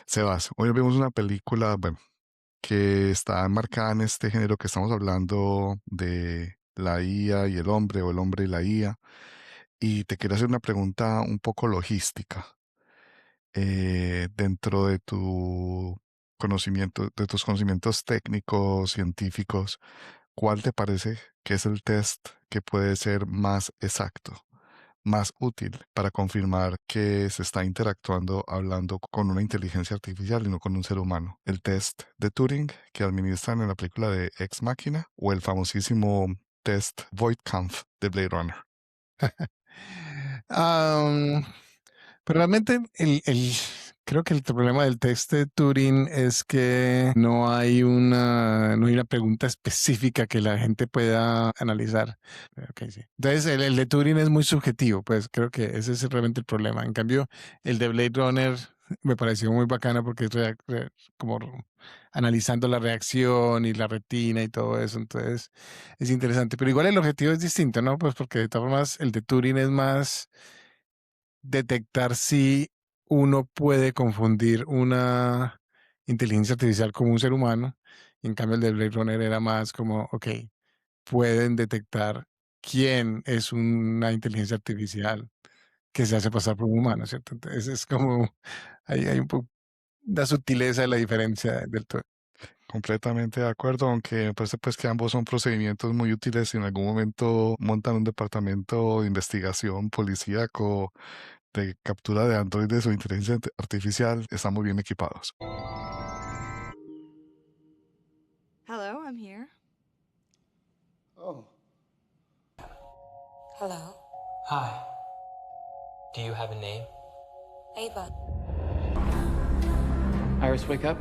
Sebas, hoy vemos una película, bueno, que está enmarcada en este género que estamos hablando de la IA y el hombre o el hombre y la IA. Y te quiero hacer una pregunta un poco logística. Dentro de tu conocimiento, de tus conocimientos técnicos, científicos, ¿cuál te parece que es el test que puede ser más exacto, más útil para confirmar que se está interactuando, hablando con una inteligencia artificial y no con un ser humano? ¿El test de Turing que administran en la película de Ex Machina o el famosísimo test Voight-Kampff de Blade Runner? Am, pero realmente creo que el problema del test de Turing es que no hay una pregunta específica que la gente pueda analizar. Ok, sí. Entonces, el de Turing es muy subjetivo, pues creo que ese es realmente el problema. En cambio, el de Blade Runner me pareció muy bacana porque es como analizando la reacción y la retina y todo eso. Entonces, es interesante. Pero igual el objetivo es distinto, ¿no? Pues porque de todas formas el de Turing es más detectar si uno puede confundir una inteligencia artificial como un ser humano. Y en cambio el de Blade Runner era más como, ok, pueden detectar quién es una inteligencia artificial que se hace pasar por un humano, ¿cierto? Entonces es como, hay un poco la sutileza de la diferencia del todo. Completamente de acuerdo, aunque me parece pues que ambos son procedimientos muy útiles si en algún momento montan un departamento de investigación policíaco de captura de androides o inteligencia artificial, están muy bien equipados. Hello, I'm here. Oh, Hello, Hi. Do you have a name? Ava. Iris, wake up.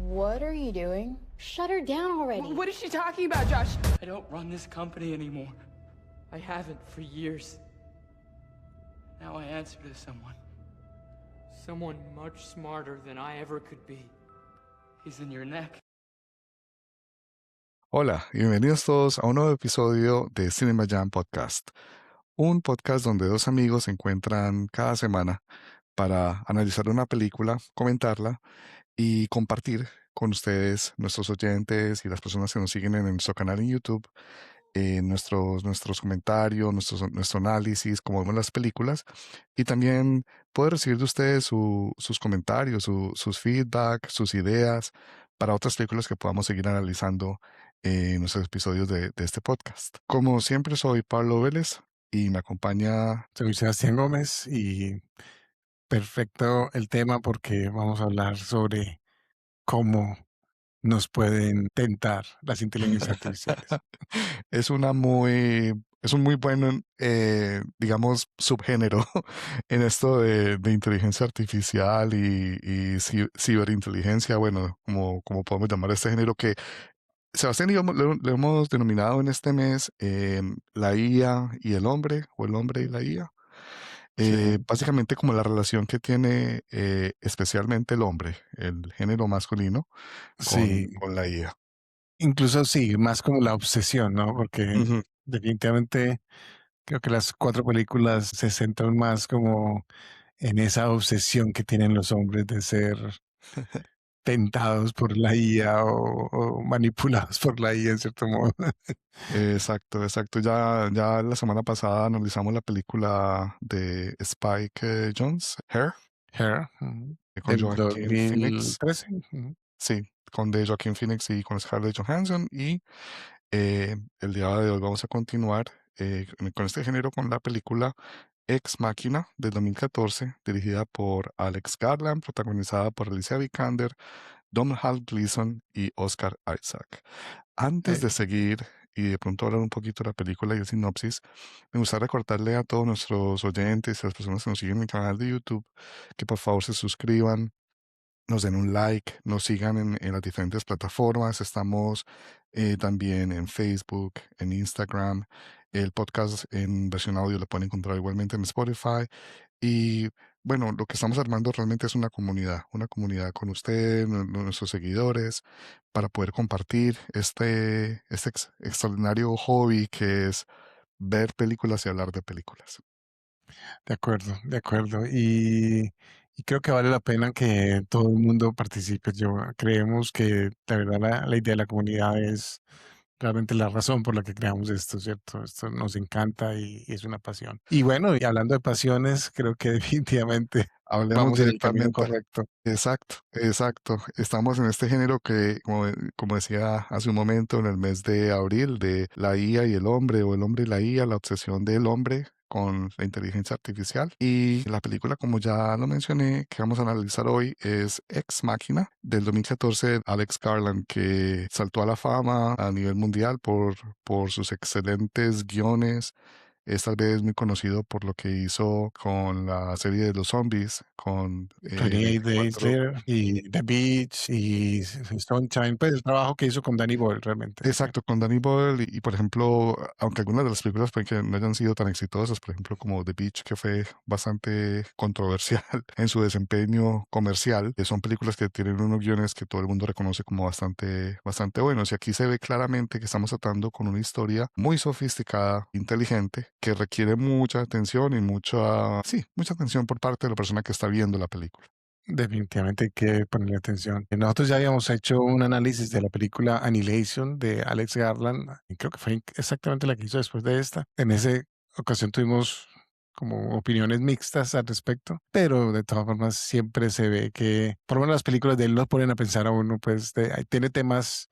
What are you doing? Shut her down already. What is she talking about, Josh? I don't run this company anymore. I haven't for years. Now I answer to someone. Someone much smarter than I ever could be. He's in your neck. Hola y bienvenidos todos a un nuevo episodio de Cinema Jam Podcast, un podcast donde dos amigos se encuentran cada semana para analizar una película, comentarla y compartir con ustedes, nuestros oyentes y las personas que nos siguen en nuestro canal en YouTube, nuestros comentarios, nuestro análisis, como vemos las películas, y también poder recibir de ustedes sus comentarios, sus feedback, sus ideas para otras películas que podamos seguir analizando en nuestros episodios de este podcast. Como siempre, soy Pablo Vélez y me acompaña. Soy Sebastián Gómez y perfecto el tema porque vamos a hablar sobre cómo nos pueden tentar las inteligencias artificiales. Es una muy, es un muy buen, digamos, subgénero en esto de inteligencia artificial y ciberinteligencia, bueno, como podemos llamar este género que Sebastián y yo lo hemos denominado en este mes la IA y el hombre, o el hombre y la IA. Sí, Básicamente como la relación que tiene especialmente el hombre, el género masculino, sí, con la IA. incluso sí, más como la obsesión, ¿no? Porque Ujú. definitivamente creo que las cuatro películas se centran más como en esa obsesión que tienen los hombres de ser tentados por la IA o manipulados por la IA en cierto modo. Exacto, exacto. Ya la semana pasada analizamos la película de Spike Jones, Hair, Hair, ujú, con del Joaquin Phoenix. 2013. Ujú. Sí, con de Joaquin Phoenix y con Scarlett Johansson. Y el día de hoy vamos a continuar con este género con la película Ex Machina del 2014, dirigida por Alex Garland, protagonizada por Alicia Vikander, Domhnall Gleeson y Oscar Isaac. Antes Eh, de seguir y de pronto hablar un poquito de la película y el sinopsis, me gustaría recordarle a todos nuestros oyentes y a las personas que nos siguen en el canal de YouTube que por favor se suscriban, nos den un like, nos sigan en las diferentes plataformas. Estamos también en Facebook, en Instagram. El podcast en versión audio lo pueden encontrar igualmente en Spotify. Y bueno, lo que estamos armando realmente es una comunidad con ustedes, nuestros seguidores, para poder compartir este extraordinario hobby que es ver películas y hablar de películas. de acuerdo, de acuerdo. Y Y creo que vale la pena que todo el mundo participe. Creemos que la verdad la idea de la comunidad es realmente la razón por la que creamos esto, ¿cierto? Esto nos encanta y es una pasión. Y bueno, y hablando de pasiones, creo que definitivamente Hablemos vamos en el camino directamente. correcto. Exacto, exacto. Estamos en este género que, como decía hace un momento, en el mes de abril, de la IA y el hombre, o el hombre y la IA, la obsesión del hombre con la inteligencia artificial. Y la película, como ya lo mencioné, que vamos a analizar hoy es Ex Machina, del 2014, Alex Garland, que saltó a la fama a nivel mundial por sus excelentes guiones. Es tal vez muy conocido por lo que hizo con la serie de los zombies, con 28 Days 24. Later y The Beach y Sunshine, pues el trabajo que hizo con Danny Boyle realmente. Sí. Exacto, con Danny Boyle por ejemplo, aunque algunas de las películas pueden que no hayan sido tan exitosas, por ejemplo, como The Beach, que fue bastante controversial en su desempeño comercial, son películas que tienen unos guiones que todo el mundo reconoce como bastante, bastante buenos. Y aquí se ve claramente que estamos tratando con una historia muy sofisticada, inteligente, que requiere mucha atención y mucha atención por parte de la persona que está viendo la película. Definitivamente hay que ponerle atención. Nosotros ya habíamos hecho un análisis de la película Annihilation de Alex Garland, y creo que fue exactamente la que hizo después de esta. En esa ocasión tuvimos como opiniones mixtas al respecto, pero de todas formas siempre se ve que, por lo menos las películas de él nos ponen a pensar a uno, pues tiene temas,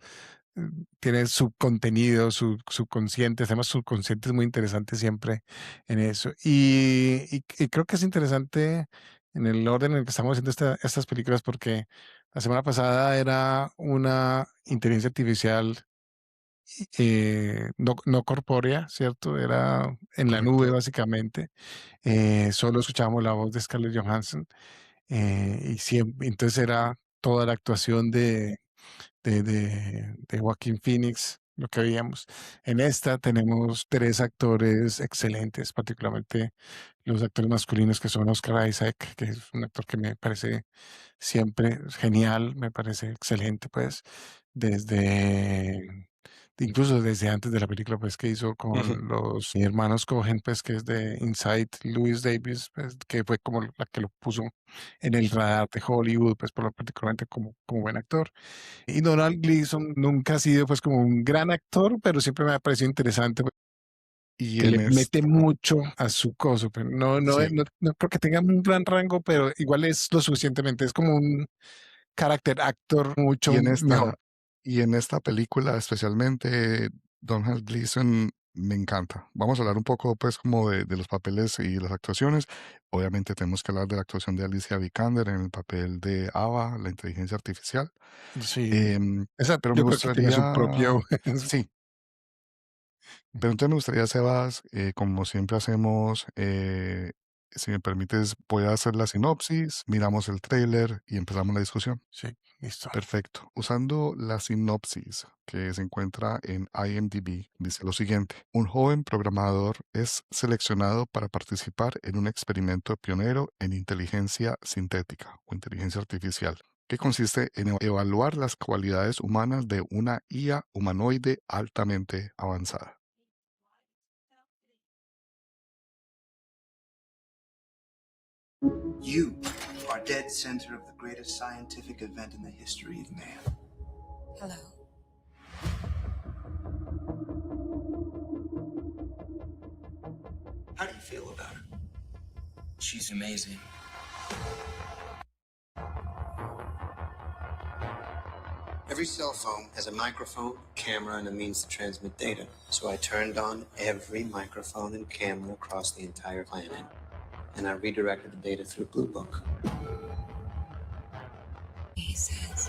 tiene subcontenido, subconscientes, temas subconscientes muy interesantes siempre en eso. Y creo que es interesante en el orden en el que estamos haciendo estas películas, porque la semana pasada era una inteligencia artificial no corpórea, ¿cierto? Era en la nube Correcto. básicamente. Solo escuchábamos la voz de Scarlett Johansson, y siempre, entonces era toda la actuación de Joaquín Phoenix, lo que veíamos. En esta tenemos tres actores excelentes, particularmente los actores masculinos, que son Oscar Isaac, que es un actor que me parece siempre genial, me parece excelente, pues, desde, incluso desde antes de la película, pues, que hizo Ujú. con los hermanos Cohen, pues, que es de Inside, Louis Davis, pues, que fue como la que lo puso en el radar de Hollywood, pues, particularmente como buen actor. Y Donald Gleason nunca ha sido, pues, como un gran actor, pero siempre me ha parecido interesante, pues, Y que en le mete esta, mucho a su coso, pero sí, no creo que tenga un gran rango, pero igual es lo suficientemente, es como un character actor mucho y en mejor. esta, y en esta película especialmente, Donald Gleason me encanta. Vamos a hablar un poco pues como de los papeles y las actuaciones. Obviamente tenemos que hablar de la actuación de Alicia Vikander en el papel de Ava, la inteligencia artificial. Sí, Em, esa pero me yo creo que tiene su gustaría, propio. sí, pero entonces me gustaría, Sebas, como siempre hacemos, si me permites, voy a hacer la sinopsis, miramos el tráiler y empezamos la discusión. Sí, listo. Perfecto. Usando la sinopsis que se encuentra en IMDb, dice lo siguiente. Un joven programador es seleccionado para participar en un experimento pionero en inteligencia sintética o inteligencia artificial, que consiste en evaluar las cualidades humanas de una IA humanoide altamente avanzada. You are dead center of the greatest scientific event in the history of man. Hello. How do you feel about her? She's amazing. Every cell phone has a microphone, camera, and a means to transmit data. So I turned on every microphone and camera across the entire planet, and I redirected the data through Blue Book. He says.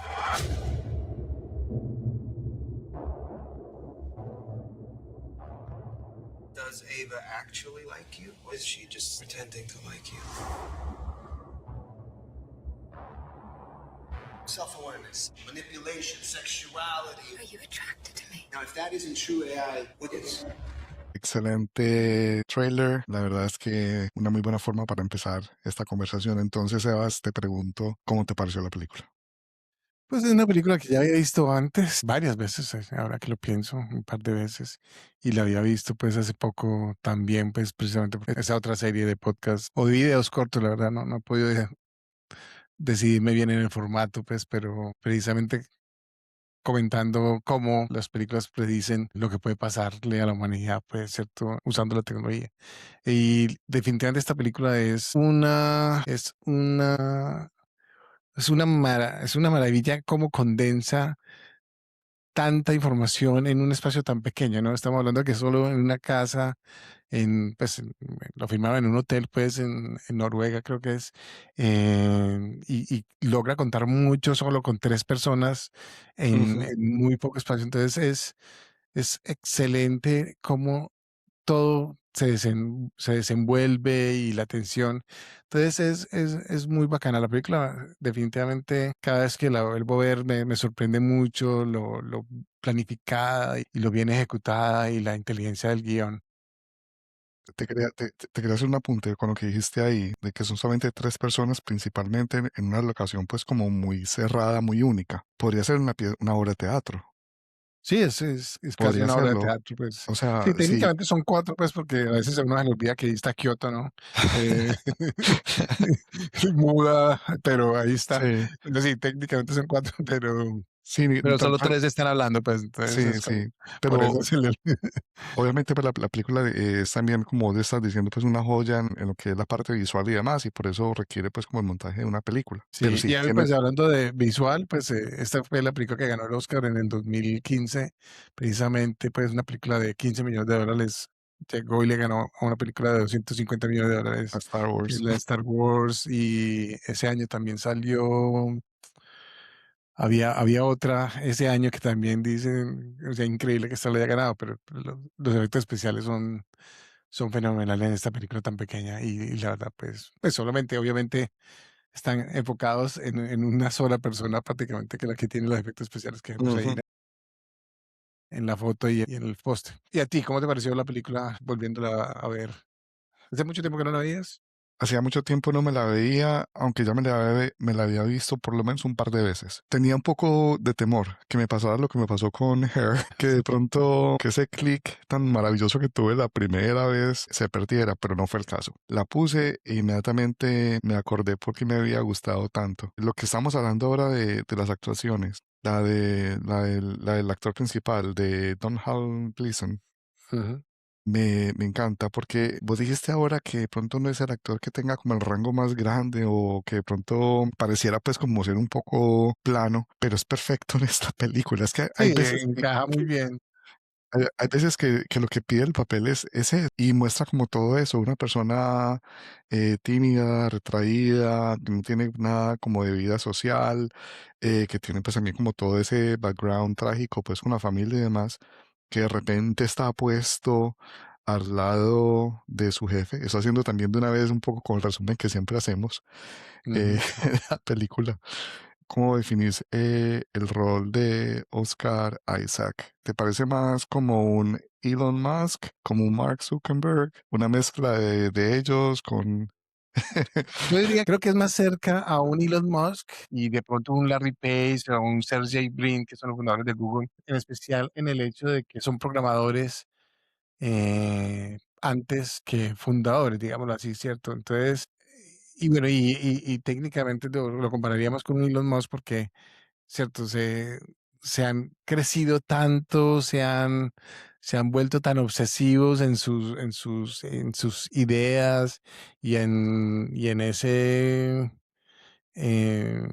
Does Ava actually like you, or is she just pretending to like you? Self-awareness, manipulation, sexuality. Are you attracted to me? Now, if that isn't true AI, what is? Excelente trailer. La verdad es que una muy buena forma para empezar esta conversación. Entonces, Sebas, te pregunto, ¿cómo te pareció la película? Pues es una película que ya había visto antes, varias veces, ahora que lo pienso, un par de veces, y la había visto pues hace poco también, pues precisamente por esa otra serie de podcast o de videos cortos, la verdad, no he podido decidirme bien en el formato, pues, pero precisamente comentando cómo las películas predicen lo que puede pasarle a la humanidad, pues, ¿cierto? Usando la tecnología. Y definitivamente esta película es una maravilla cómo condensa tanta información en un espacio tan pequeño, ¿no? Estamos hablando de que solo en una casa, lo filmaron en un hotel, pues, en Noruega, creo que es, y logra contar mucho solo con 3 personas Ujú. en muy poco espacio. Entonces, es excelente cómo todo se desenvuelve y la tensión. Entonces es muy bacana la película. Definitivamente, cada vez que la vuelvo a ver me sorprende mucho lo planificada y lo bien ejecutada y la inteligencia del guión. Te quería hacer un apunte con lo que dijiste ahí, de que son solamente 3 personas, principalmente en una locación pues como muy cerrada, muy única. Podría ser una obra de teatro, Sí, es casi podría una obra de serlo. teatro, pues. O sea, Sí, sí. técnicamente son 4, pues, porque a veces a uno se le olvida que ahí está Kioto, ¿no? Eh, muda, pero ahí está. Sí, Entonces, sí, técnicamente son 4, sí, pero tal solo cual. 3 están hablando, pues, entonces Sí, es sí. como por Pero eso se le obviamente pues, la película es también, como vos estás diciendo, pues una joya en lo que es la parte visual y demás, y por eso requiere pues como el montaje de una película. Pero Sí, sí, y ahí, tiene, pues, hablando de visual, pues, esta fue la película que ganó el Oscar en el 2015, precisamente, pues, una película de $15 millones, llegó y le ganó a una película de $250 millones, a Star que es Wars. la de Star Wars, y ese año también había otra ese año que también dicen, o sea, increíble que esta le haya ganado, pero los efectos especiales son fenomenales en esta película tan pequeña y la verdad, pues solamente, obviamente, están enfocados en una sola persona prácticamente, que es la que tiene los efectos especiales que vemos ahí Ujú. en la foto y en el póster. ¿Y a ti, cómo te pareció la película volviéndola a ver? ¿Hace mucho tiempo que no la veías? Hacía mucho tiempo no me la veía, aunque ya me la había visto por lo menos un par de veces. Tenía un poco de temor que me pasara lo que me pasó con Her, que de pronto que ese clic tan maravilloso que tuve la primera vez se perdiera, pero no fue el caso. La puse e inmediatamente me acordé por qué me había gustado tanto. Lo que estamos hablando ahora de las actuaciones, la del actor principal, de Don Hal Gleason. Ujú. Me encanta porque vos dijiste ahora que de pronto no es el actor que tenga como el rango más grande o que de pronto pareciera pues como ser un poco plano, pero es perfecto en esta película. Es que hay Sí, veces encaja muy bien. hay veces que lo que pide el papel es él, y muestra como todo eso, una persona tímida, retraída, que no tiene nada como de vida social, que tiene pues también como todo ese background trágico pues con la familia y demás, que de repente está puesto al lado de su jefe. Eso haciendo también de una vez un poco con el resumen que siempre hacemos Ujú. en la película. ¿Cómo definís el rol de Oscar Isaac? ¿Te parece más como un Elon Musk, como un Mark Zuckerberg, una mezcla de ellos con... Yo diría, creo que es más cerca a un Elon Musk y de pronto un Larry Page o un Sergey Brin, que son los fundadores de Google, en especial en el hecho de que son programadores antes que fundadores, digámoslo así, ¿cierto? Entonces, y bueno, y técnicamente lo compararíamos con un Elon Musk porque, ¿cierto? Se han crecido tanto, se han vuelto tan obsesivos en sus ideas y en ese eh,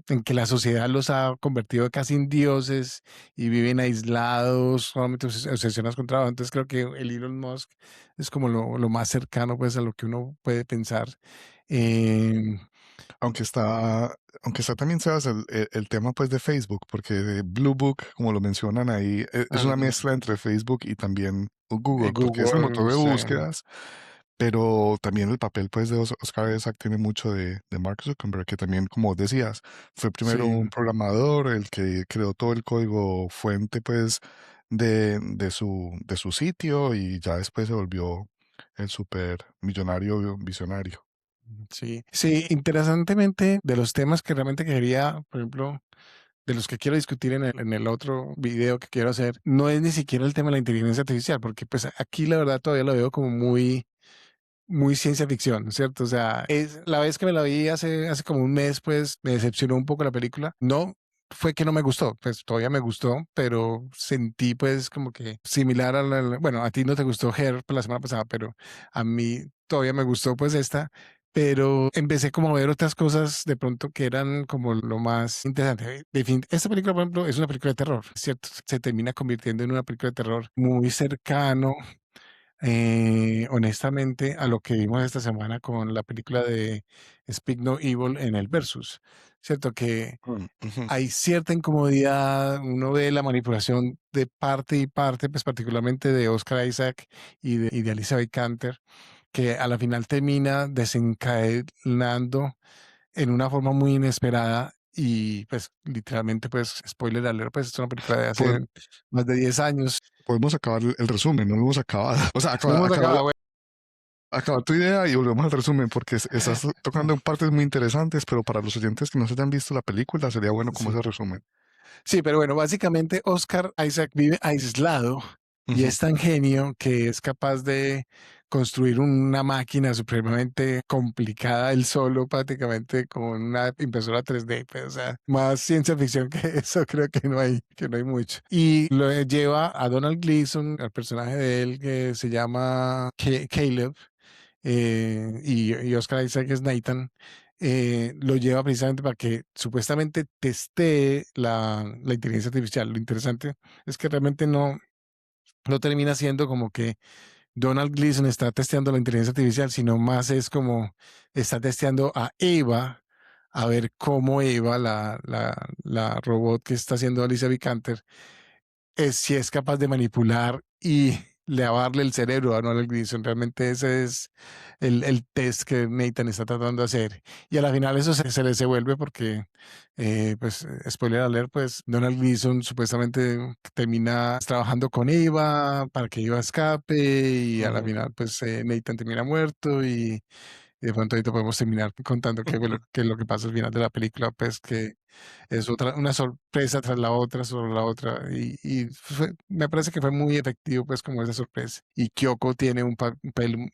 en que la sociedad los ha convertido casi en dioses y viven aislados, solamente obsesionados con trabajo. Entonces creo que el Elon Musk es como lo más cercano pues a lo que uno puede pensar. Em, Aunque está, aunque está también, Sebas, el tema pues de Facebook, porque de Blue Book, como lo mencionan ahí, es una mm, mezcla entre Facebook y también Google, porque es el motor Google, de sí, búsquedas, pero también el papel pues de Oscar Isaac tiene mucho de Mark Zuckerberg, que también, como decías, fue primero sí, un programador, el que creó todo el código fuente pues de su sitio, y ya después se volvió el super millonario visionario. sí. Sí, interesantemente, de los temas que realmente quería, por ejemplo, de los que quiero discutir en el otro video que quiero hacer, no es ni siquiera el tema de la inteligencia artificial, porque pues aquí la verdad todavía lo veo como muy ciencia ficción, ¿cierto? O sea, la vez que me la vi hace como un mes, pues me decepcionó un poco la película. No fue que no me gustó, pues todavía me gustó, pero sentí pues como que similar a bueno, a ti no te gustó Her la semana pasada, pero a mí todavía me gustó pues esta, pero empecé como a ver otras cosas de pronto que eran como lo más interesante. Esta película, por ejemplo, es una película de terror, ¿cierto? Se termina convirtiendo en una película de terror muy cercano, honestamente, a lo que vimos esta semana con la película de Speak No Evil en el Versus, ¿cierto? Que Ujú. hay cierta incomodidad, uno ve la manipulación de parte y parte, pues particularmente de Oscar Isaac y de Alicia Vikander, que a la final termina desencadenando en una forma muy inesperada y pues literalmente, pues spoiler alert, pues es una película de hace Pod- más de 10 años. Podemos acabar el resumen, no lo hemos acabado. O sea, No hemos acabar, acabado, acabar tu idea y volvemos al resumen, porque estás tocando en partes muy interesantes, pero para los oyentes que no se hayan visto la película, sería bueno como sí. ese resumen. Sí, pero bueno, básicamente Oscar Isaac vive aislado y Ujú. es tan genio que es capaz de construir una máquina supremamente complicada él solo, prácticamente con una impresora 3D, pues, o sea, más ciencia ficción que eso creo que no hay mucho. Y lo lleva a Donald Gleason, al personaje de él que se llama Caleb, y Oscar Isaac es Nathan, lo lleva precisamente para que supuestamente testee la inteligencia artificial. Lo interesante es que realmente no termina siendo como que Donald Gleason está testeando la inteligencia artificial, sino más es como está testeando a Eva, a ver cómo Eva, la robot que está haciendo Alicia Vikander, si es capaz de manipular y lavarle el cerebro a Donald Gleason. Realmente ese es el test que Nathan está tratando de hacer. Y a la final eso se les devuelve porque, pues, spoiler alert, pues Donald Gleason supuestamente termina trabajando con Eva para que Eva escape y a la Ujú. final, pues, Nathan termina muerto y de pronto ahorita podemos terminar contando qué es lo que pasa al final de la película, pues que es una sorpresa tras la otra, sobre la otra, y me parece que fue muy efectivo, pues, como esa sorpresa. Y Kyoko tiene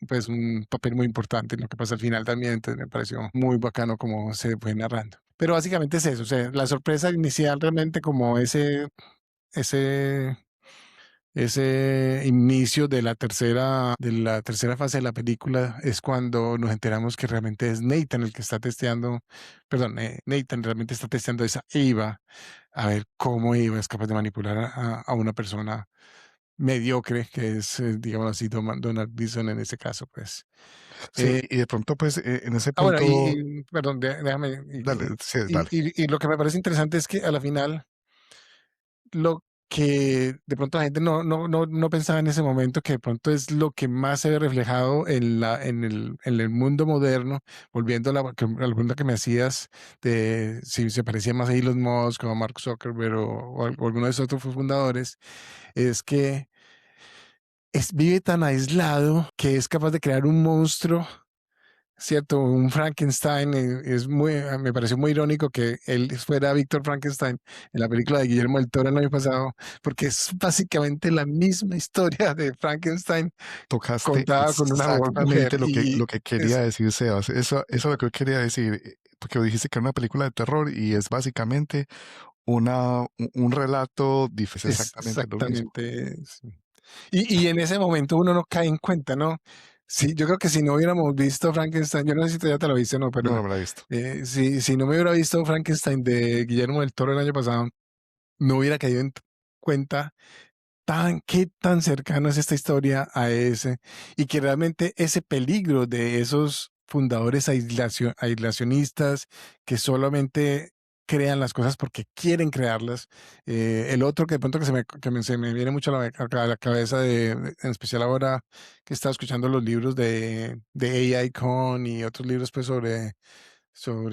pues, un papel muy importante en lo que pasa al final también, entonces me pareció muy bacano como se fue narrando. Pero básicamente es eso, o sea, la sorpresa inicial realmente como ese ese inicio de la tercera fase de la película es cuando nos enteramos que realmente es Nathan el que está testeando, perdón, Nathan realmente está testeando esa Eva, a ver cómo Eva es capaz de manipular a una persona mediocre, que es, digamos así, Donald Gleason en este caso, pues. Sí, Eh, y de pronto, pues, en ese bueno, punto, perdón, déjame, dale, sí, dale. y lo que me parece interesante es que a la final lo que de pronto la gente no pensaba en ese momento, que de pronto es lo que más se ve reflejado en el mundo moderno, volviendo a a la pregunta que me hacías de si se parecía más a Elon Musk o a Mark Zuckerberg o alguno de esos otros fundadores, es que vive tan aislado que es capaz de crear un monstruo. Cierto, un Frankenstein, me pareció muy irónico que él fuera Víctor Frankenstein en la película de Guillermo del Toro el año pasado, porque es básicamente la misma historia de Frankenstein Tocaste contada con una mujer exactamente y lo que quería es, decir, Sebas. Eso es lo que yo quería decir, porque dijiste que era una película de terror y es básicamente un relato diferente, es es exactamente lo mismo. exactamente. Sí. Y en ese momento uno no cae en cuenta, ¿no? Sí, yo creo que si no hubiéramos visto Frankenstein, yo no sé si tú ya te lo viste o no, No, pero no me la he visto. si no me hubiera visto Frankenstein de Guillermo del Toro el año pasado, no hubiera caído en cuenta qué tan cercano es esta historia a ese, y que realmente ese peligro de esos fundadores aislacionistas que solamente crean las cosas porque quieren crearlas. El otro que de pronto se me viene mucho a la cabeza, en especial ahora que estaba escuchando los libros de AI Con y otros libros pues sobre eso.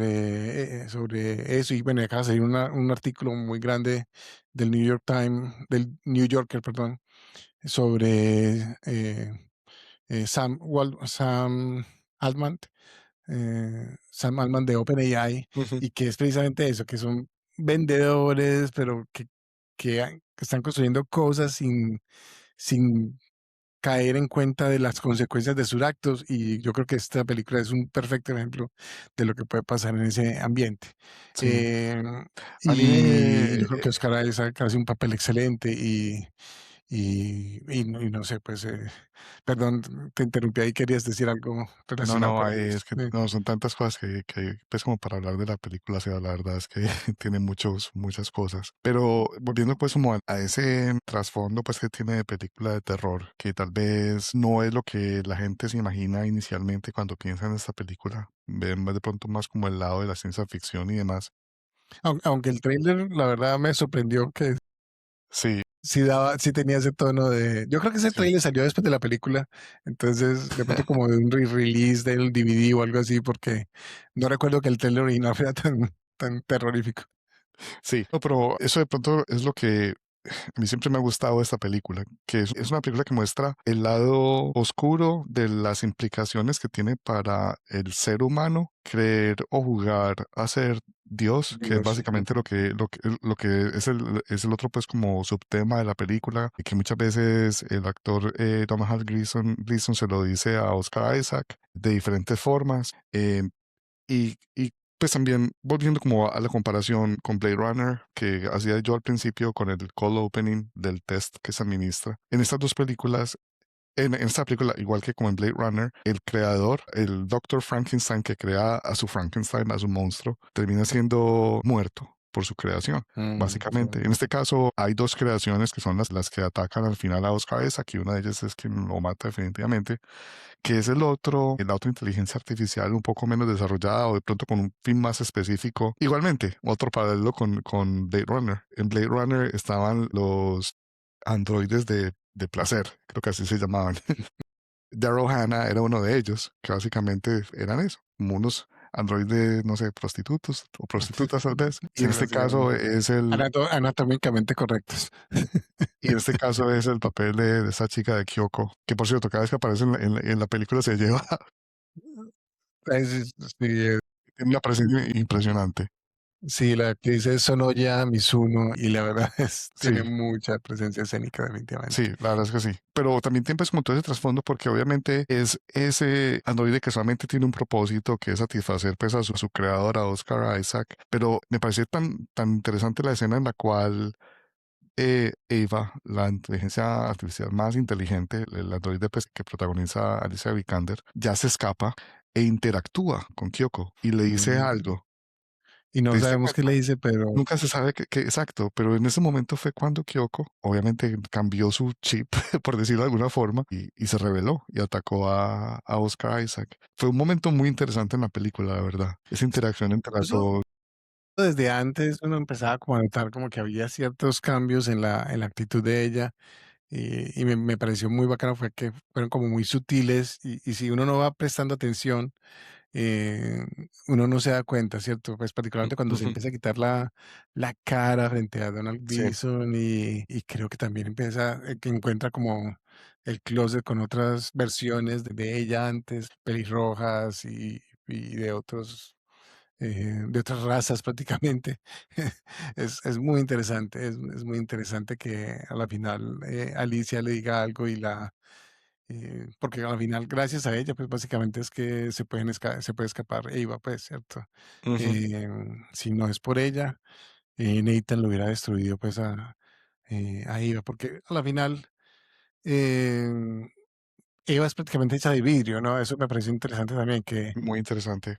Y bueno, acaba de salir un artículo muy grande del New York Times, del New Yorker, perdón, sobre Sam Altman de OpenAI, Ujú. y que es precisamente eso, que son vendedores, pero que están construyendo cosas sin caer en cuenta de las consecuencias de sus actos, y yo creo que esta película es un perfecto ejemplo de lo que puede pasar en ese ambiente. Sí. Em, A mí y me yo creo que Oscar Isaac hace un papel excelente y no sé, pues, perdón, te interrumpí ahí, querías decir algo no, relacionado no, con es que sí. no, son tantas cosas que, pues, como para hablar de la película, o sea, la verdad es que tiene muchas cosas. Pero volviendo, pues, como a ese trasfondo, pues, que tiene de película de terror, que tal vez no es lo que la gente se imagina inicialmente cuando piensa en esta película. Ven de pronto más como el lado de la ciencia ficción y demás. Aunque el tráiler, la verdad, me sorprendió que Sí, sí tenía ese tono de yo creo que ese sí. tráiler salió después de la película, entonces, de pronto como de un re-release del DVD o algo así, porque no recuerdo que el tráiler original fuera tan terrorífico. Sí, no, pero eso de pronto es lo que a mí siempre me ha gustado de esta película, que es una película que muestra el lado oscuro de las implicaciones que tiene para el ser humano creer o jugar a ser Dios, que es Dios, básicamente lo que es el otro pues como subtema de la película, y que muchas veces el actor Thomas Hal Gleason se lo dice a Oscar Isaac de diferentes formas. Y pues también volviendo como a la comparación con Blade Runner que hacía yo al principio con el cold opening del test que se administra. En estas dos películas, en esta película, igual que como en Blade Runner, el creador, el Doctor Frankenstein que crea a su Frankenstein, a su monstruo, termina siendo muerto por su creación. sí. Básicamente, en este caso hay dos creaciones que son las que atacan al final a Oscar Isaac, y una de ellas es quien lo mata definitivamente, que es la otra inteligencia artificial un poco menos desarrollada o de pronto con un fin más específico. Igualmente, otro paralelo con Blade Runner. En Blade Runner estaban los androides de placer, creo que así se llamaban. Daryl Hannah era uno de ellos, que básicamente eran eso, como unos androides, no sé, prostitutos o prostitutas tal vez. Y Sí, en este caso básicamente. es el, Anatómicamente correctos. y en este caso es el papel de esa chica de Kyoko, que por cierto, cada vez que aparece en la película se lleva. Sí, sí, Tiene una presencia impresionante. sí, la actriz es Sonoya Mizuno y la verdad tiene Sí, mucha presencia escénica definitivamente. sí, la verdad es que sí. Pero también tiene pues como todo ese trasfondo porque obviamente es ese androide que solamente tiene un propósito, que es satisfacer pues a su creador, a Oscar Isaac. Pero me pareció tan interesante la escena en la cual Eva, la inteligencia artificial más inteligente, el androide pues, que protagoniza Alicia Vikander, ya se escapa e interactúa con Kyoko y le dice Mm, algo. y ¿Te no diste sabemos qué cuenta? le dice, pero Nunca se sabe qué exacto, pero en ese momento fue cuando Kyoko obviamente cambió su chip, por decirlo de alguna forma, y se rebeló y atacó a Oscar Isaac. Fue un momento muy interesante en la película, la verdad. Esa interacción entre las eso dos. desde antes uno empezaba como a notar como que había ciertos cambios en la actitud de ella y me pareció muy bacano fue que fueron como muy sutiles y si uno no va prestando atención, eh, uno no se da cuenta, ¿cierto? Pues particularmente cuando se Ujú. empieza a quitar la cara frente a Donald Sí. Gleason y creo que también empieza, que encuentra como el closet con otras versiones de ella antes, pelirrojas y de otras razas prácticamente. Es muy interesante, es muy interesante que a la final Alicia le diga algo porque a la final, gracias a ella, pues básicamente es que se puede escapar Eva, pues, ¿cierto? Ujú. Si no es por ella, Nathan lo hubiera destruido pues a Eva, porque a la final eh, Eva es prácticamente hecha de vidrio, ¿no? Eso me pareció interesante también, que Muy interesante.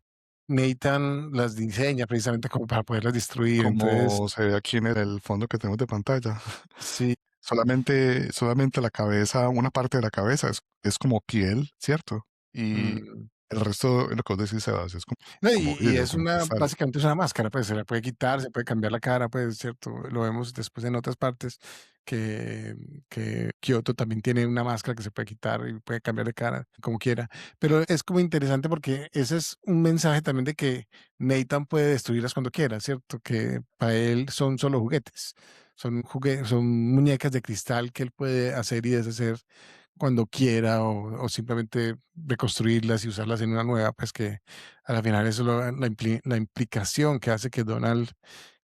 Nathan las diseña precisamente como para poderlas destruir. Entonces, Como se ve aquí en el fondo que tenemos de pantalla. sí, Solamente la cabeza, una parte de la cabeza es como piel, ¿cierto? Y mm, el resto, lo que vos decís, Sebas, es como, no, como y vidrio, es como cristal. básicamente es una máscara, pues se la puede quitar, se puede cambiar la cara, pues, ¿cierto? Lo vemos después en otras partes que, que Kyoto también tiene una máscara que se puede quitar y puede cambiar de cara como quiera. Pero es como interesante porque ese es un mensaje también de que Nathan puede destruirlas cuando quiera, ¿cierto? Que para él son solo juguetes, son muñecas de cristal que él puede hacer y deshacer cuando quiera o simplemente reconstruirlas y usarlas en una nueva, pues que a la final eso es la implicación que hace que Donald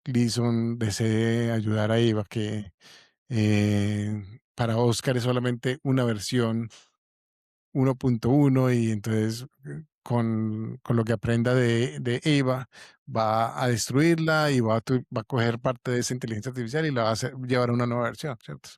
Gleason desee ayudar a Eva, que para Oscar es solamente una versión 1.1 y entonces con lo que aprenda de Eva va a destruirla y va a coger parte de esa inteligencia artificial y la va a llevar a una nueva versión, ¿cierto?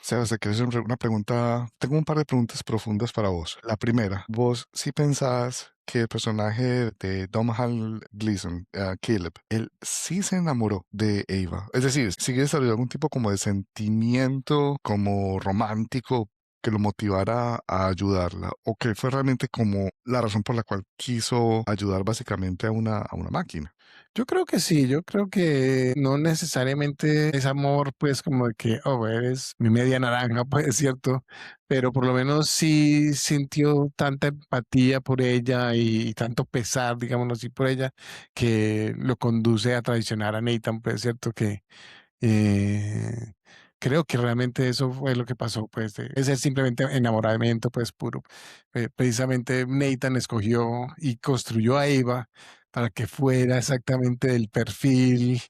Sebas, te quiero hacer una pregunta. Tengo un par de preguntas profundas para vos. La primera, ¿vos sí pensás que el personaje de Domhnall Gleeson, Caleb, él sí se enamoró de Ava? Es decir, ¿sigue desarrollando algún tipo como de sentimiento como romántico que lo motivara a ayudarla? ¿O que fue realmente como la razón por la cual quiso ayudar básicamente a una máquina? Yo creo que sí, yo creo que no necesariamente es amor, pues como de que, oh, eres mi media naranja, pues es cierto, pero por lo menos sí sintió tanta empatía por ella y tanto pesar, digámoslo así, por ella, que lo conduce a traicionar a Nathan, pues es cierto que eh, creo que realmente eso fue lo que pasó, pues ese es simplemente enamoramiento, pues puro. Precisamente Nathan escogió y construyó a Eva para que fuera exactamente del perfil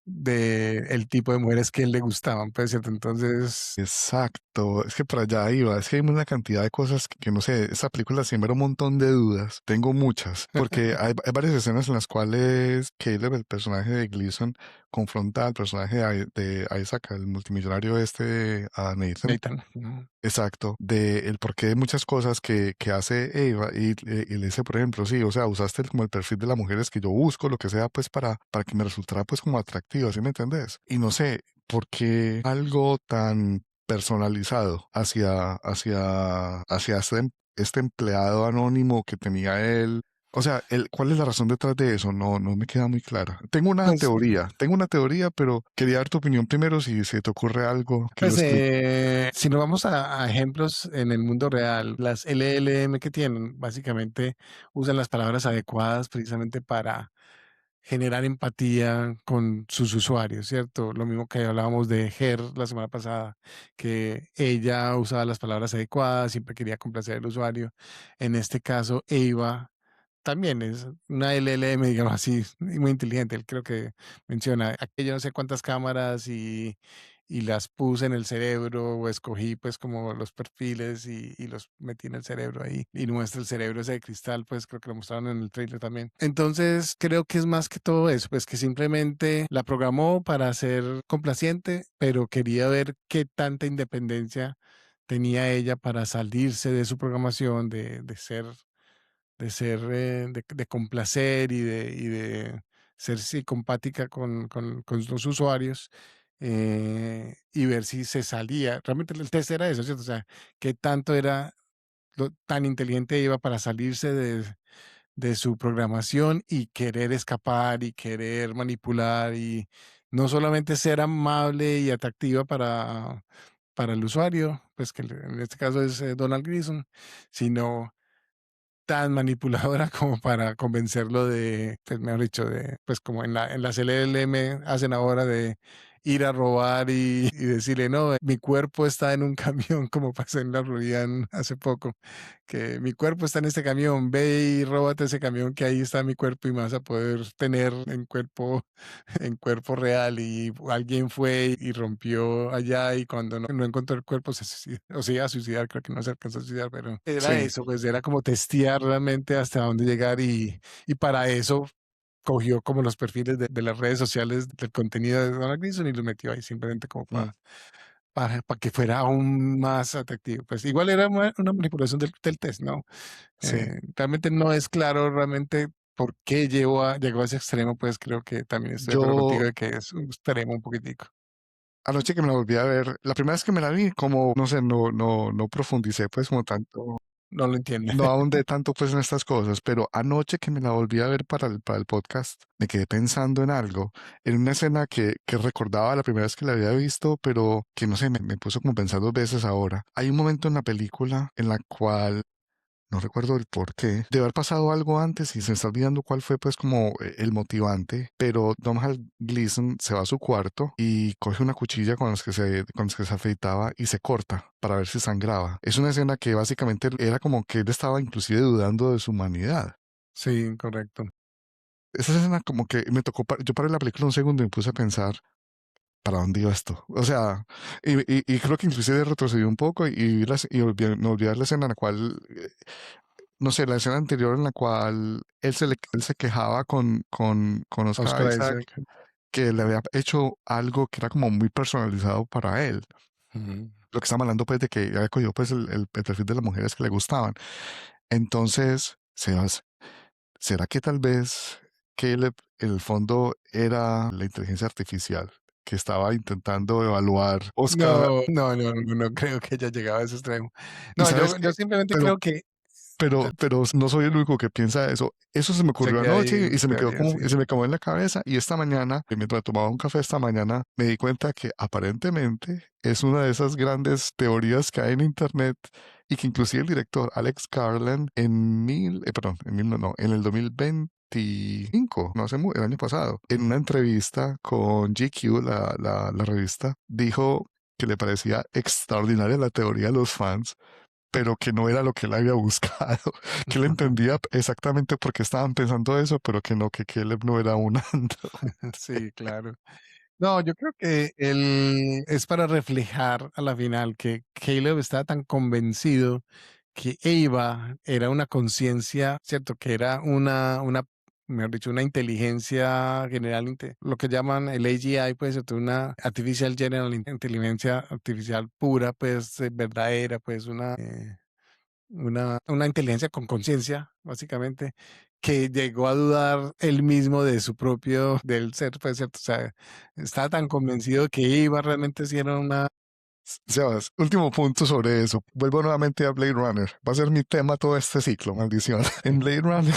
del tipo de mujeres que a él le gustaban, pues, ¿cierto? Entonces, Exacto, es que para allá iba, es que hay una cantidad de cosas que no sé, esa película siembra un montón de dudas, tengo muchas, porque hay varias escenas en las cuales Caleb, el personaje de Gleason, confronta al personaje de Isaac, el multimillonario este, a Nathan. Nathan. Ujú. Exacto, de el porqué de muchas cosas que hace Eva y le dice, por ejemplo, sí, o sea, usaste como el perfil de las mujeres que yo busco, lo que sea, pues para que me resultara pues como atractiva, ¿sí me entendés? Y no sé, ¿por qué algo tan personalizado hacia este empleado anónimo que tenía él? O sea, ¿cuál es la razón detrás de eso? No, no me queda muy clara. Pues, Tengo una teoría, pero quería dar tu opinión primero si se te ocurre algo que lo pues explique. si nos vamos a ejemplos en el mundo real, las LLM que tienen, básicamente usan las palabras adecuadas precisamente para generar empatía con sus usuarios, ¿cierto? Lo mismo que hablábamos de Her la semana pasada, que ella usaba las palabras adecuadas, siempre quería complacer al usuario. En este caso, Eva también es una LLM, digamos así, y muy inteligente. Él creo que menciona, aquí yo no sé cuántas cámaras y las puse en el cerebro o escogí pues como los perfiles y los metí en el cerebro ahí y muestra el cerebro ese de cristal, pues creo que lo mostraron en el trailer también. Entonces creo que es más que todo eso, pues que simplemente la programó para ser complaciente, pero quería ver qué tanta independencia tenía ella para salirse de su programación, de complacer y de ser psicopática con los usuarios y ver si se salía. Realmente el test era eso, ¿cierto? O sea, qué tanto era tan inteligente iba para salirse de su programación y querer escapar y querer manipular y no solamente ser amable y atractiva para el usuario, pues que en este caso es Donald Grison, sino tan manipuladora como para convencerlo de, pues mejor dicho, de, pues como en las LLM hacen ahora de ir a robar y decirle, no, mi cuerpo está en un camión, como pasó en la Florida hace poco, que mi cuerpo está en este camión, ve y róbate ese camión que ahí está mi cuerpo y me vas a poder tener en cuerpo, en cuerpo real. Y alguien fue y rompió allá y cuando no encontró el cuerpo se suicidó, o se iba a suicidar, creo que no se alcanzó a suicidar, pero era Sí, eso, pues era como testear realmente hasta dónde llegar y para eso cogió como los perfiles de las redes sociales del contenido de Donald Gleason y los metió ahí simplemente como mm, para que fuera aún más atractivo. Pues igual era una manipulación del test, ¿no? sí. Realmente no es claro realmente por qué llegó a ese extremo, pues creo que también estoy de acuerdo contigo Yo de que es un extremo un poquitico. anoche que me la volví a ver, la primera vez que me la vi, como, no sé, no profundicé pues como tanto, No lo entiende. no ahondé tanto pues en estas cosas, pero anoche que me la volví a ver para el podcast, me quedé pensando en algo, en una escena que recordaba la primera vez que la había visto, pero que no sé, me puso como pensar dos veces ahora. Hay un momento en la película en la cual no recuerdo el por qué. Debe haber pasado algo antes y se me está olvidando cuál fue pues como el motivante, pero Domhnall Gleeson se va a su cuarto y coge una cuchilla con las que se afeitaba y se corta para ver si sangraba. Es una escena que básicamente era como que él estaba inclusive dudando de su humanidad. Sí, correcto. Esa escena como que me tocó, yo paré la película un segundo y me puse a pensar, ¿para dónde iba esto? O sea, y creo que inclusive retrocedió un poco me olvidé la escena en la cual, no sé, la escena anterior en la cual él se quejaba con Oscar Oscar Isaac, Isaac. que le había hecho algo que era como muy personalizado para él. Ujú. Lo que estamos hablando pues de que había cogido pues el perfil de las mujeres que le gustaban. Entonces, Sebas, ¿será que tal vez Caleb en el fondo era la inteligencia artificial que estaba intentando evaluar Oscar? No creo que haya llegado a ese extremo. Y No, sabes yo que, simplemente pero, creo que pero no soy el único que piensa eso. Eso se me sé ocurrió que hay anoche y se me quedó teorías, como, sí. y se me quedó en la cabeza. Y esta mañana, mientras tomaba un café esta mañana, me di cuenta que aparentemente es una de esas grandes teorías que hay en internet y que inclusive el director Alex Garland en el 2025, no hace el año pasado, en una entrevista con GQ, la revista, dijo que le parecía extraordinaria la teoría de los fans, pero que no era lo que él había buscado, que él entendía exactamente por qué estaban pensando eso, pero que no, que Caleb no era un androide. Sí, claro. No, yo creo que él es para reflejar a la final que Caleb estaba tan convencido que Eva era una conciencia, ¿cierto? Que era mejor dicho, una inteligencia general, lo que llaman el AGI, pues, ¿cierto? Una Artificial General Inteligencia Artificial pura, pues, verdadera, pues, una inteligencia con conciencia, básicamente, que llegó a dudar él mismo de su propio, del ser, pues, ¿cierto? O sea, estaba tan convencido que iba realmente si era una... Sebas, último punto sobre eso. Vuelvo nuevamente a Blade Runner. Va a ser mi tema todo este ciclo, maldición. En Blade Runner,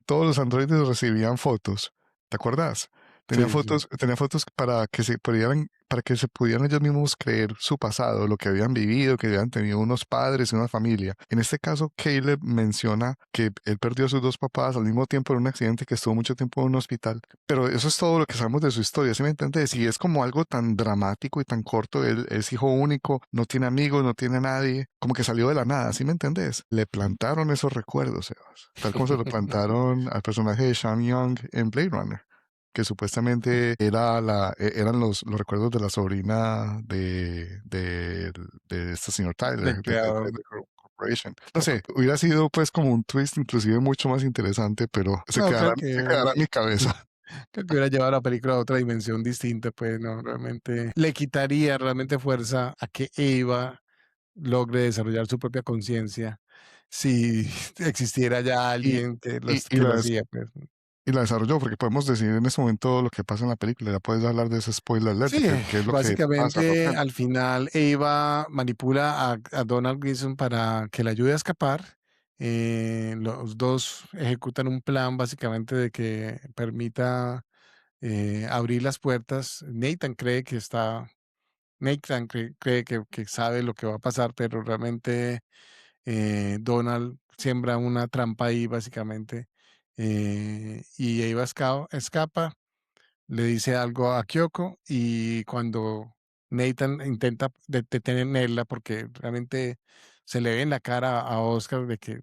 todos los androides recibían fotos. ¿Te acuerdas? Sí, sí. Tenía fotos para que se pudieran ellos mismos creer su pasado, lo que habían vivido, que habían tenido unos padres y una familia. En este caso, Caleb menciona que él perdió a sus dos papás al mismo tiempo en un accidente, que estuvo mucho tiempo en un hospital. Pero eso es todo lo que sabemos de su historia, ¿sí me entiendes? Y es como algo tan dramático y tan corto. Él es hijo único, no tiene amigos, no tiene nadie, como que salió de la nada, ¿sí me entendés? Le plantaron esos recuerdos, Sebas, tal como se lo plantaron al personaje de Sean Young en Blade Runner, que supuestamente eran los recuerdos de la sobrina de este señor Del Tyler, creador. de Corporation. No sé, hubiera sido pues como un twist inclusive mucho más interesante, pero No, se quedará en mi cabeza. creo que hubiera llevado la película a otra dimensión distinta, pues, no, realmente le quitaría realmente fuerza a que Eva logre desarrollar su propia conciencia si existiera ya Y, alguien y, y que lo la, hacía, pues. y la desarrolló, porque podemos decir en este momento lo que pasa en la película, ya puedes hablar de ese spoiler alert, de Sí, qué es lo que pasa básicamente realmente. al final Eva manipula a Donald Gleason para que le ayude a escapar. Los dos ejecutan un plan básicamente de que permita abrir las puertas. Cree que sabe lo que va a pasar, pero realmente Donald siembra una trampa ahí básicamente. Y Eva escapa, le dice algo a Kyoko y cuando Nathan intenta detenerla porque realmente se le ve en la cara a Oscar de que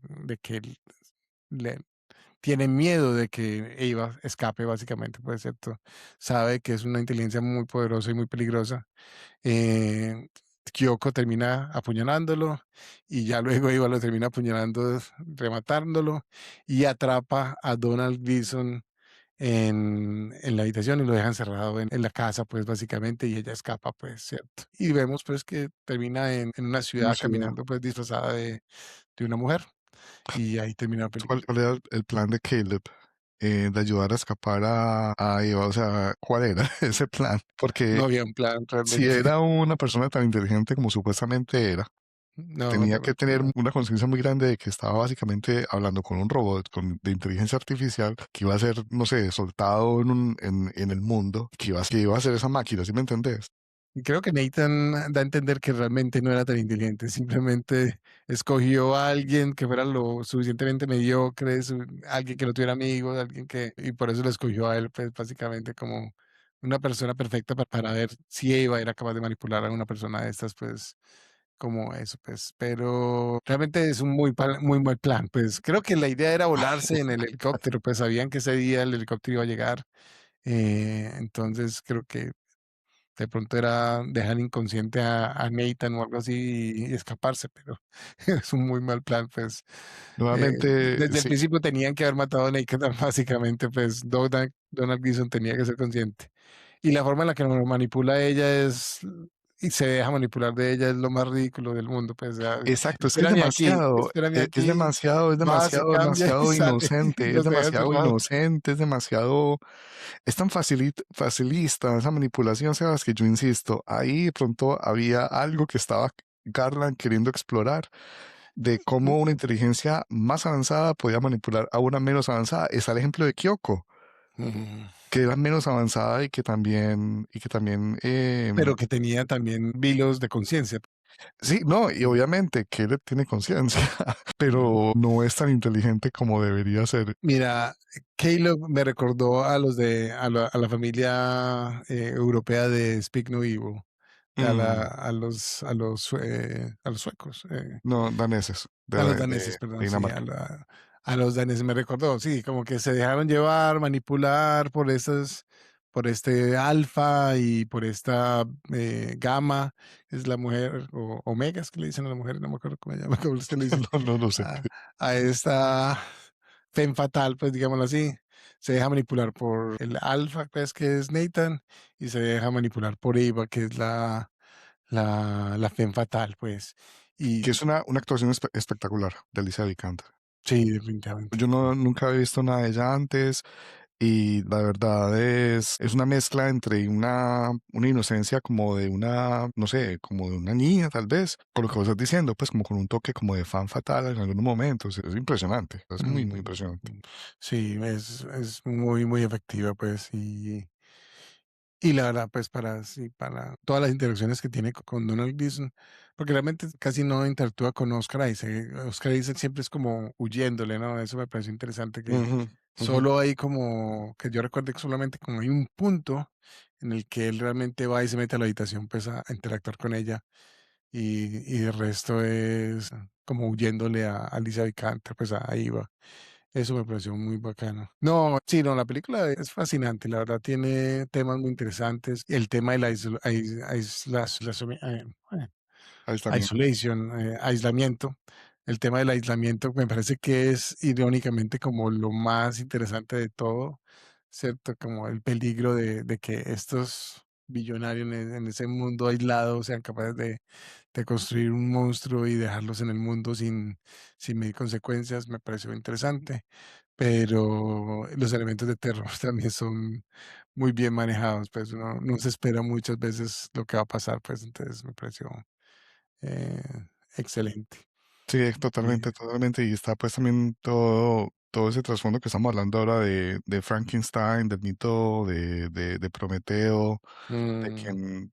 él le tiene miedo de que Eva escape básicamente, pues cierto, sabe que es una inteligencia muy poderosa y muy peligrosa. eh, Kyoko termina apuñalándolo y ya luego Eva lo termina apuñalando, rematándolo y atrapa a Donald Gleason en la habitación y lo dejan encerrado en la casa, pues básicamente, y ella escapa, pues, ¿cierto? Y vemos pues que termina en una Una ciudad ciudad. caminando pues disfrazada de una mujer y ahí termina la película. ¿Cuál era el plan de Caleb? De ayudar a escapar a Eva, o sea, ¿cuál era ese plan? No Porque había un plan si realmente. era una persona tan inteligente como supuestamente era, No, tenía no, que tener una conciencia muy grande de que estaba básicamente hablando con un robot de inteligencia artificial que iba a ser, no sé, soltado en el mundo, que iba a ser esa máquina, ¿sí me entendés? y creo que Nathan da a entender que realmente no era tan inteligente, simplemente escogió a alguien que fuera lo suficientemente mediocre, alguien que no tuviera amigos, y por eso lo escogió a él, pues básicamente como una persona perfecta para ver si Eva era capaz de manipular a una persona de estas, pues como eso, pues, pero realmente es un muy mal plan, pues creo que la idea era volarse en el helicóptero, pues sabían que ese día el helicóptero iba a llegar, entonces creo que De pronto era dejar inconsciente a Nathan o algo así y escaparse, pero es un muy mal plan, pues. Nuevamente, Desde el sí, principio tenían que haber matado a Nathan, básicamente, pues Donald Gleason tenía que ser consciente. Y la forma en la que lo manipula a ella es y se deja manipular de ella es lo más ridículo del mundo, pues, o sea, exacto, es que es demasiado, espérame es aquí, demasiado, es va, se demasiado, cambia y demasiado sale y inocente, es los deja demasiado encerrados. inocente, es demasiado, es tan facilista esa manipulación, Sebas, que yo insisto, ahí de pronto había algo que estaba Garland queriendo explorar de cómo una inteligencia más avanzada podía manipular a una menos avanzada. Está el ejemplo de Kyoko, Ujú. que era menos avanzada y que también, Pero que tenía también vilos de conciencia. sí, no, y obviamente Caleb tiene conciencia, Ujú. pero no es tan inteligente como debería ser. Mira, Caleb me recordó a los de a la familia europea de Speak No Evil, Mm, a los suecos, no, daneses, a los daneses, de perdón, sí, Dinamarca. a los daneses me recordó, sí, como que se dejaron llevar, manipular por este alfa y por esta gamma, es la mujer, o omega, es que le dicen a la mujer, no me acuerdo cómo se llama, cómo es que le dicen, No, no, no sé. a, a esta femme fatal, pues digámoslo así. Se deja manipular por el alfa, pues que es Nathan, y se deja manipular por Eva, que es la femme fatal, pues. Que Y es una actuación espectacular de Alicia Vikander. sí, definitivamente. Yo no, nunca había visto nada de ella antes y la verdad es una mezcla entre una inocencia como de una, no sé, como de una niña tal vez, con lo que vos estás diciendo, pues como con un toque como de fan fatal en algunos momentos. Es impresionante, es muy, muy Ujú, impresionante. ujú. Sí, es muy, muy efectiva, pues, y la verdad, pues, sí, para todas las interacciones que tiene con Donald Gleason, porque realmente casi no interactúa con Oscar Isaac. Oscar Isaac siempre es como huyéndole, ¿no? Eso me pareció interesante que Ujú, ujú. solo hay como, que yo recuerde que solamente como hay un punto en el que él realmente va y se mete a la habitación, pues, a interactuar con ella, y el resto es como huyéndole a Alicia Vikander, pues, ahí va. Eso me pareció muy bacano. No, sí, no, la película es fascinante, la verdad tiene temas muy interesantes. El tema del Aislamiento. aislamiento. El tema del aislamiento me parece que es irónicamente como lo más interesante de todo, ¿cierto? Como el peligro de que estos billonarios en ese mundo aislado sean capaces de construir un monstruo y dejarlos en el mundo sin medir consecuencias, me pareció interesante. Pero los elementos de terror también son muy bien manejados, pues uno no se espera muchas veces lo que va a pasar, pues entonces me pareció eh, excelente. Sí, Eh, totalmente, totalmente. Y está pues también todo ese trasfondo que estamos hablando ahora de Frankenstein, del mito de Prometeo, de mm, quien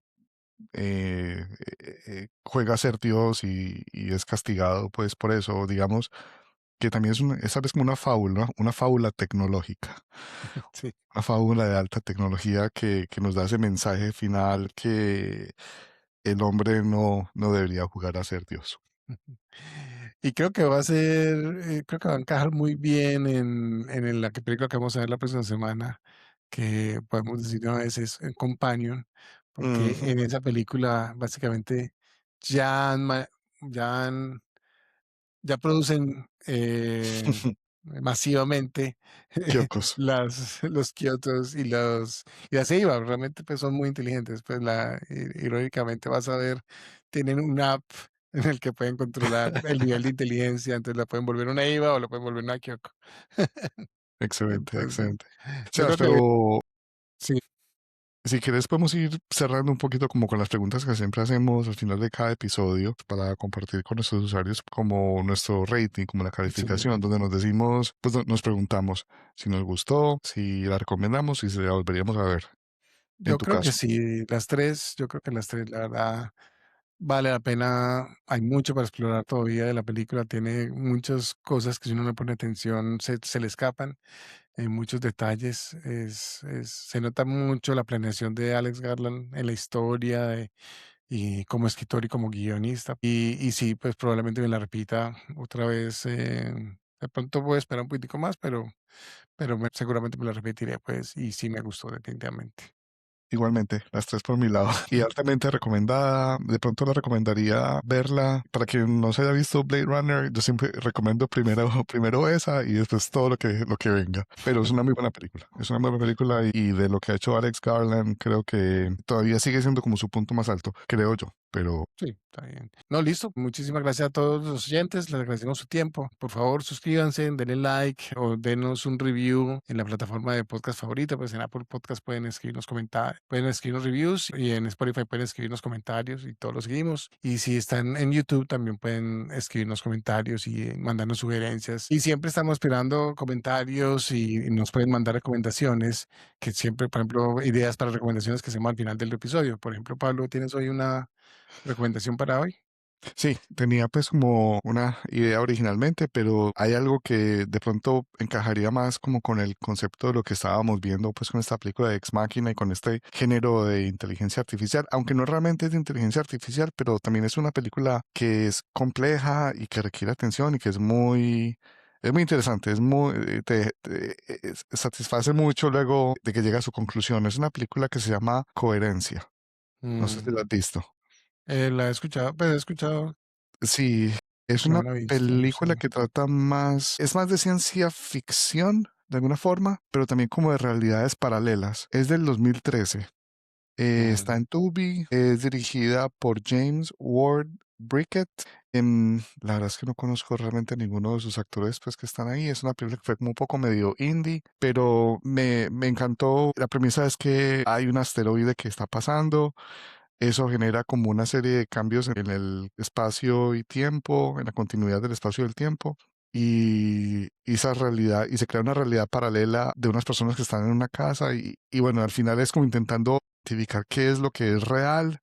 juega a ser Dios y es castigado pues por eso, digamos, que también es tal vez como una fábula tecnológica, sí. una fábula de alta tecnología que nos da ese mensaje final que el hombre no debería jugar a ser Dios. Y creo que va a ser, creo que va a encajar muy bien en la película que vamos a ver la próxima semana, que podemos decir una vez es Companion, porque Ujú. en esa película básicamente ya han, ma- ya han ya producen masivamente Kiokos. los Kiotos y las Eiba, realmente pues son muy inteligentes, pues irónicamente vas a ver, tienen una app en el que pueden controlar el nivel de inteligencia, entonces la pueden volver una Eiba o la pueden volver una Kyoko. Excelente, Entonces, excelente. yo Sebas, creo que pero sí, si quieres podemos ir cerrando un poquito como con las preguntas que siempre hacemos al final de cada episodio para compartir con nuestros usuarios como nuestro rating, como la calificación, excelente. donde nos decimos, pues nos preguntamos si nos gustó, si la recomendamos y si la volveríamos a ver, en Yo tu creo que caso. sí, las tres, yo creo que las tres, la verdad, vale la pena, hay mucho para explorar todavía de la película, tiene muchas cosas que si uno no pone atención se le escapan, muchos detalles, se nota mucho la planeación de Alex Garland en la historia y como escritor y como guionista. Y sí, pues probablemente me la repita otra vez. De pronto voy a esperar un poquitico más, pero seguramente me la repetiré, pues, y sí me gustó definitivamente. Igualmente, las tres por mi lado. Y altamente recomendada. De pronto la recomendaría verla. Para quien no se haya visto Blade Runner, yo siempre recomiendo primero, primero esa y después todo lo que venga. Pero es una muy buena película. Es una muy buena película y de lo que ha hecho Alex Garland, creo que todavía sigue siendo como su punto más alto, creo yo. Pero Sí, está bien. No, listo. Muchísimas gracias a todos los oyentes. Les agradecemos su tiempo. Por favor, suscríbanse, denle like o denos un review en la plataforma de podcast favorita. Pues en Apple Podcast pueden escribirnos comentarios, pueden escribirnos reviews y en Spotify pueden escribirnos comentarios y todos los seguimos. Y si están en YouTube también pueden escribirnos comentarios y mandarnos sugerencias. Y siempre estamos esperando comentarios y nos pueden mandar recomendaciones que siempre, por ejemplo, ideas para recomendaciones que hacemos al final del episodio. Por ejemplo, Pablo, ¿tienes hoy una recomendación para hoy? sí, tenía pues como una idea originalmente, pero hay algo que de pronto encajaría más como con el concepto de lo que estábamos viendo pues con esta película de Ex Machina y con este género de inteligencia artificial, aunque no realmente es de inteligencia artificial, pero también es una película que es compleja y que requiere atención y que es muy interesante, es muy, satisface mucho luego de que llega a su conclusión. Es una película que se llama Coherencia. No sé si Mm, la has visto. la he escuchado, pues he escuchado, Sí, es no una la he visto, sí. película que trata más, es más de ciencia ficción, de alguna forma, pero también como de realidades paralelas. Es del 2013. Está Mm, en Tubi, es dirigida por James Ward Brickett. La verdad es que no conozco realmente a ninguno de sus actores pues, que están ahí. Es una película que fue como un poco medio indie, pero me encantó. La premisa es que hay un asteroide que está pasando. Eso genera como una serie de cambios en el espacio y tiempo, en la continuidad del espacio y del tiempo. Y esa realidad, y se crea una realidad paralela de unas personas que están en una casa y bueno, al final es como intentando identificar qué es lo que es real,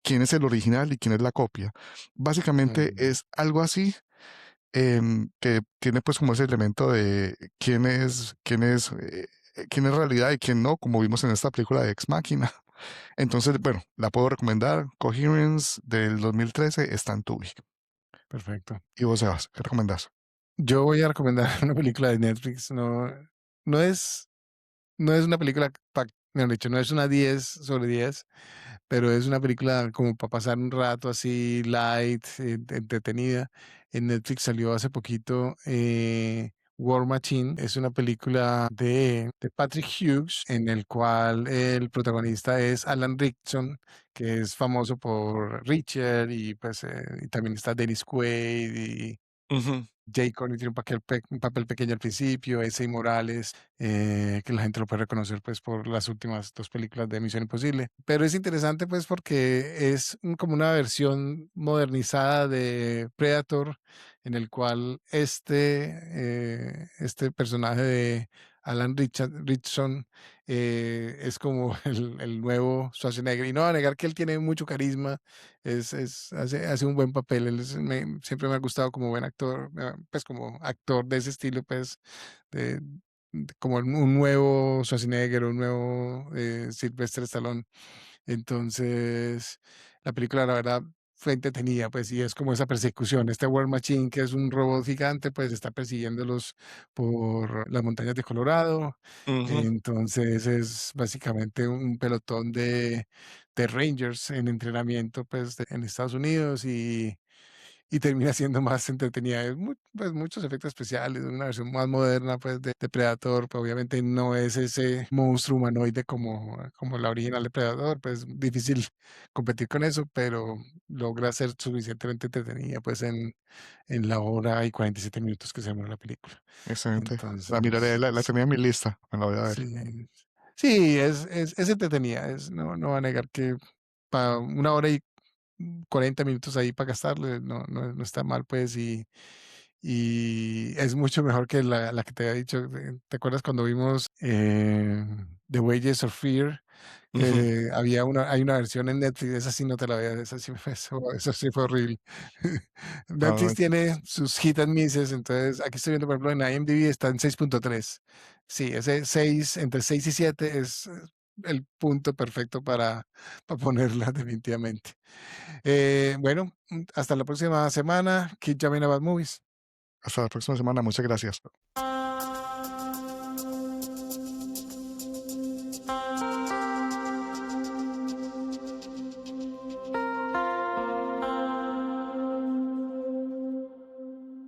quién es el original y quién es la copia. Básicamente mm, es algo así, que tiene pues como ese elemento de quién es realidad y quién no, como vimos en esta película de Ex Machina. Entonces, bueno, la puedo recomendar. Coherence del 2013 está en Tubi. perfecto. ¿Y vos, Sebas, qué recomendás? Yo voy a recomendar una película de Netflix. No, no es, no es una película, mejor dicho, no es una 10/10, pero es una película como para pasar un rato así light, entretenida. En Netflix salió hace poquito War Machine. Es una película de Patrick Hughes en el cual el protagonista es Alan Rickson, que es famoso por Richard y pues y también está Dennis Quaid y Ujú. Jay Courtney tiene un papel pequeño al principio, Ese Morales, que la gente lo puede reconocer pues por las últimas dos películas de Misión Imposible. Pero es interesante pues porque es como una versión modernizada de Predator, en el cual este personaje de Richardson es como el nuevo Schwarzenegger. Y no va a negar que él tiene mucho carisma, hace un buen papel. Siempre me ha gustado como buen actor, pues como actor de ese estilo, pues, de, como un nuevo Schwarzenegger, un nuevo Sylvester Stallone. Entonces, la película, la verdad, fue entretenida, pues, y es como esa persecución. Este War Machine, que es un robot gigante, pues está persiguiéndolos por las montañas de Colorado. Ujú. Entonces, es básicamente un pelotón de Rangers en entrenamiento, pues, en Estados Unidos y termina siendo más entretenida. Pues, muchos efectos especiales, una versión más moderna pues, de Predator, pues, obviamente no es ese monstruo humanoide como la original de Predator, pues difícil competir con eso, pero logra ser suficientemente entretenida pues en la hora y 47 minutos que se demora la película. Excelente. La miraré, Entonces, la tenía en mi lista. Me la voy a ver. sí, sí, es entretenida, no va a negar que para una hora y 40 minutos ahí para gastarle, no está mal, pues, y es mucho mejor que la que te había dicho. ¿Te acuerdas cuando vimos The Wages of Fear? Ujú. Que hay una versión en Netflix, esa sí no te la veas, esa sí, eso sí fue horrible. Netflix Probablemente. tiene sus hit and misses, entonces aquí estoy viendo, por ejemplo, en IMDb está en 6.3. Sí, ese 6, entre 6 y 7 es el punto perfecto para ponerla definitivamente. Bueno, hasta la próxima semana. Keep jamming about movies. Hasta la próxima semana. Muchas gracias.